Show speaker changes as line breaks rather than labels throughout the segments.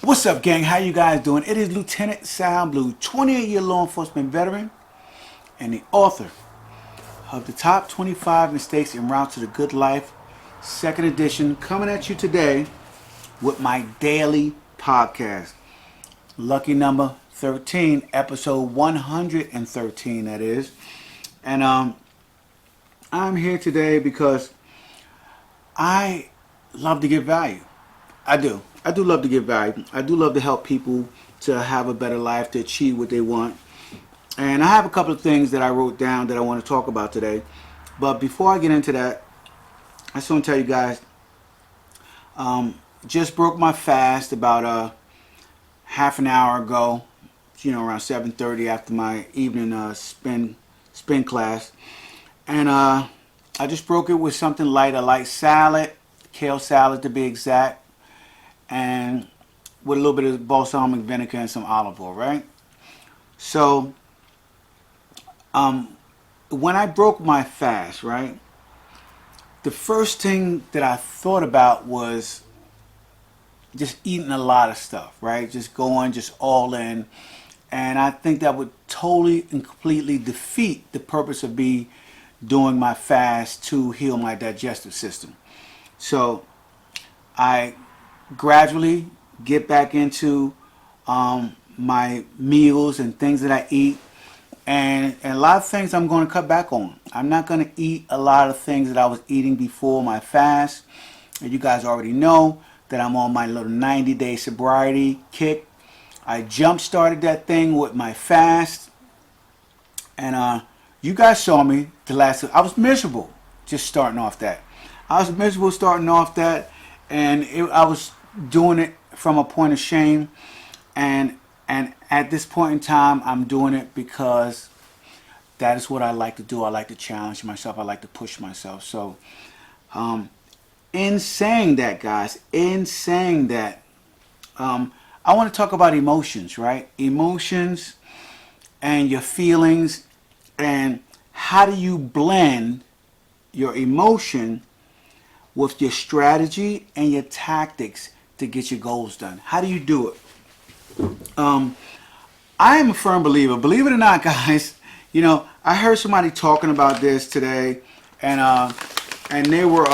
What's up, gang? How you guys doing? It is Lieutenant Sound Blue, 28-year law enforcement veteran and the author of the Top 25 Mistakes en Route to the Good Life, second edition, coming at you today with my daily podcast. Lucky number 13, episode 113, that is. And I'm here today because I love to give value. I do love to give value. I do love to help people to have a better life, to achieve what they want. And I have a couple of things that I wrote down that I want to talk about today. But before I get into that, I just want to tell you guys, just broke my fast about half an hour ago, around 7:30 after my evening spin class. And I just broke it with something light, a light salad, kale salad to be exact, and with a little bit of balsamic vinegar and some olive oil, right? So, when I broke my fast, right, the first thing that I thought about was just eating a lot of stuff, right? Just going, just all in. And I think that would totally and completely defeat the purpose of me doing my fast to heal my digestive system. So, I gradually get back into my meals and things that I eat, and a lot of things I'm going to cut back on. I'm not going to eat a lot of things that I was eating before my fast. And you guys already know that I'm on my little 90-day sobriety kick. I jump started that thing with my fast, and you guys saw me the last. I was miserable just starting off that. And I was doing it from a point of shame, and at this point in time, I'm doing it because that is what I like to do. I like to challenge myself. I like to push myself. So, in saying that, guys, I want to talk about emotions, right? Emotions and your feelings, and how do you blend your emotion with your strategy and your tactics to get your goals done. How do you do it? I am a firm believer. Believe it or not, guys, I heard somebody talking about this today, and they were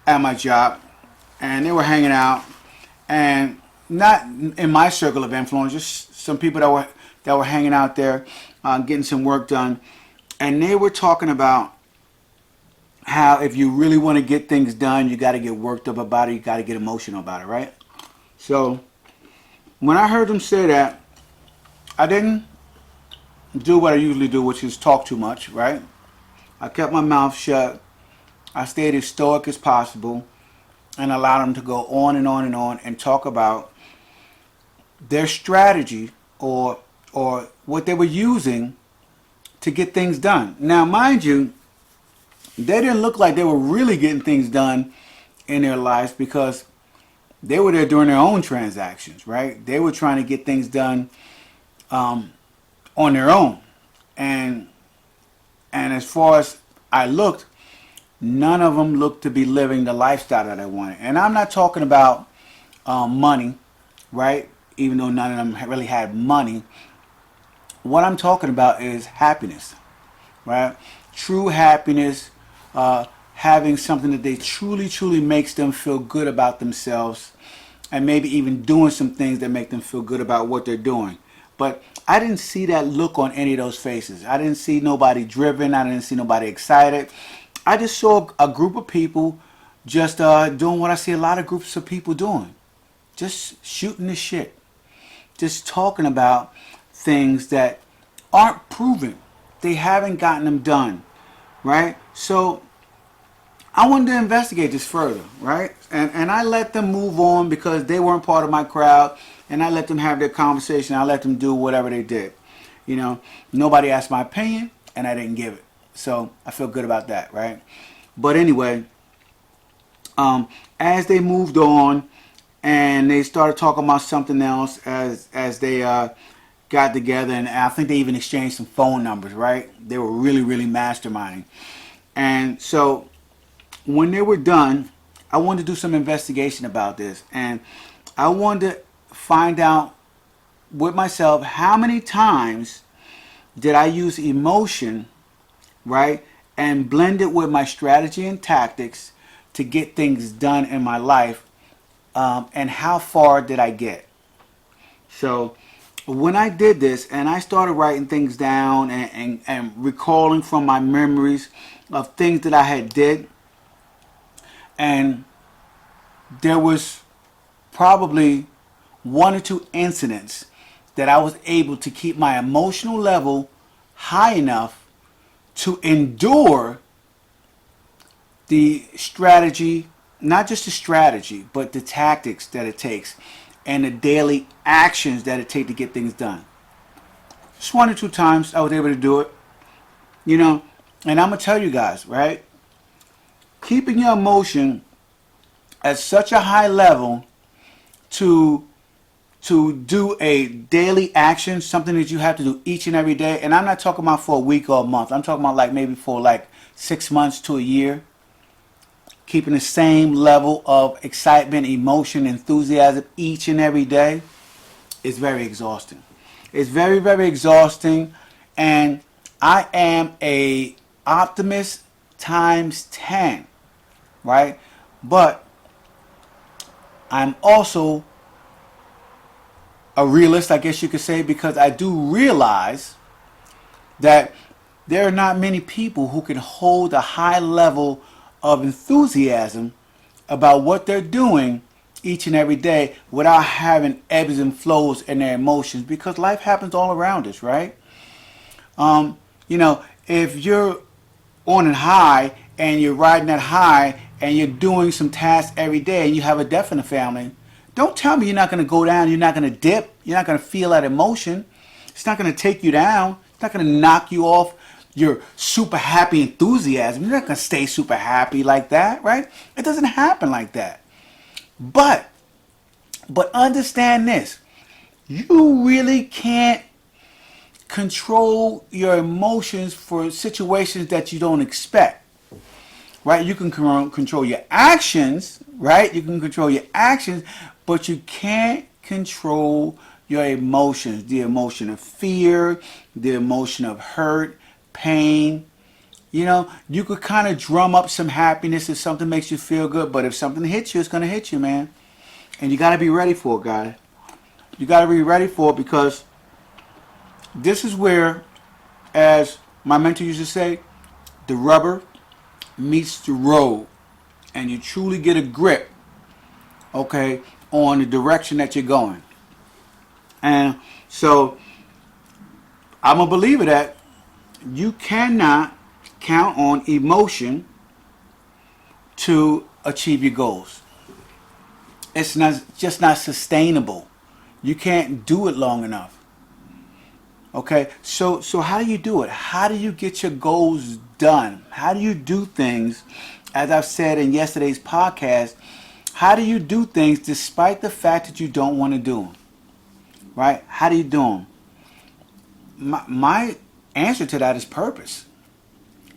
at my job, and they were hanging out, and not in my circle of influence, just some people that were hanging out there, getting some work done, and they were talking about how if you really want to get things done, you got to get worked up about it. You got to get emotional about it, right? So when I heard them say that, I didn't do what I usually do, which is talk too much, right? I kept my mouth shut. I stayed as stoic as possible and allowed them to go on and on and on and talk about their strategy or what they were using to get things done. Now, mind you, they didn't look like they were really getting things done in their lives because they were there doing their own transactions, right? They were trying to get things done on their own. And as far as I looked, none of them looked to be living the lifestyle that I wanted. And I'm not talking about money, right? Even though none of them really had money. What I'm talking about is happiness, right? True happiness. Having something that they truly makes them feel good about themselves, and maybe even doing some things that make them feel good about what they're doing. But I didn't see that look on any of those faces. I didn't see nobody driven. I didn't see nobody excited. I just saw a group of people just doing what I see a lot of groups of people doing. Just shooting the shit. Just talking about things that aren't proven. They haven't gotten them done. Right? So I wanted to investigate this further, right? And I let them move on because they weren't part of my crowd, and I let them have their conversation. I let them do whatever they did. Nobody asked my opinion, and I didn't give it. So I feel good about that, right? But anyway, as they moved on and they started talking about something else as they got together, and I think they even exchanged some phone numbers, right? They were really masterminding. And so when they were done, I wanted to do some investigation about this, and I wanted to find out with myself how many times did I use emotion, right, and blend it with my strategy and tactics to get things done in my life, and how far did I get? So when I did this and I started writing things down and recalling from my memories of things that I had did, and there was probably one or two incidents that I was able to keep my emotional level high enough to endure the strategy, not just the strategy, but the tactics that it takes and the daily actions that it takes to get things done. Just one or two times I was able to do it, you know. And I'm going to tell you guys, right? Keeping your emotion at such a high level to do a daily action, something that you have to do each and every day. And I'm not talking about for a week or a month. I'm talking about like maybe for like 6 months to a year. Keeping the same level of excitement, emotion, enthusiasm each and every day is very exhausting. It's very, very exhausting. And I am a optimist times 10, right? But I'm also a realist, I guess you could say, because I do realize that there are not many people who can hold a high level of enthusiasm about what they're doing each and every day without having ebbs and flows in their emotions, because life happens all around us, right? If you're on a high and you're riding that high and you're doing some tasks every day and you have a death in the family, don't tell me you're not going to go down, you're not going to dip, you're not going to feel that emotion. It's not going to take you down. It's not going to knock you off your super happy enthusiasm. You're not going to stay super happy like that, right? It doesn't happen like that. But understand this. You really can't control your emotions for situations that you don't expect, right? You can control your actions, right? You can control your actions, but you can't control your emotions. The emotion of fear, the emotion of hurt, pain. You could kind of drum up some happiness if something makes you feel good, but if something hits you, it's going to hit you, man. And you got to be ready for it, guys. You got to be ready for it, because this is where, as my mentor used to say, the rubber meets the road, and you truly get a grip, okay, on the direction that you're going. And so I'm a believer that you cannot count on emotion to achieve your goals. It's just not sustainable. You can't do it long enough. Okay, so how do you do it? How do you get your goals done? How do you do things? As I've said in yesterday's podcast, how do you do things despite the fact that you don't want to do them? Right? How do you do them? My answer to that is purpose.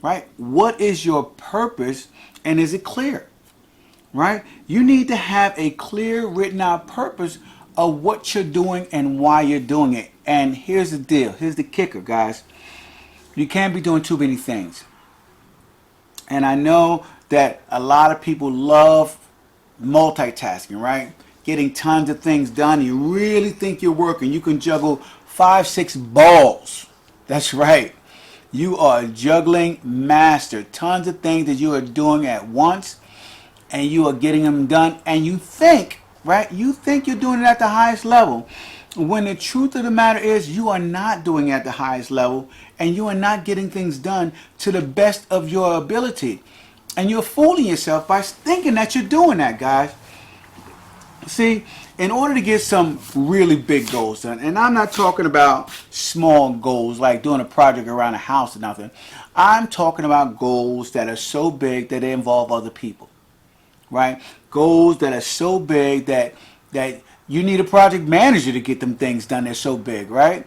Right? What is your purpose, and is it clear? Right? You need to have a clear, written out purpose of what you're doing and why you're doing it. And here's the deal. Here's the kicker, guys. You can't be doing too many things. And I know that a lot of people love multitasking, right? Getting tons of things done. You really think you're working. You can juggle 5, 6 balls. That's right. You are a juggling master. Tons of things that you are doing at once, and you are getting them done. And you think, right? You think you're doing it at the highest level, when the truth of the matter is you are not doing it at the highest level, and you are not getting things done to the best of your ability. And you're fooling yourself by thinking that you're doing that, guys. See, in order to get some really big goals done, and I'm not talking about small goals like doing a project around a house or nothing. I'm talking about goals that are so big that they involve other people, right? Goals that are so big that you need a project manager to get them things done. They're so big, right?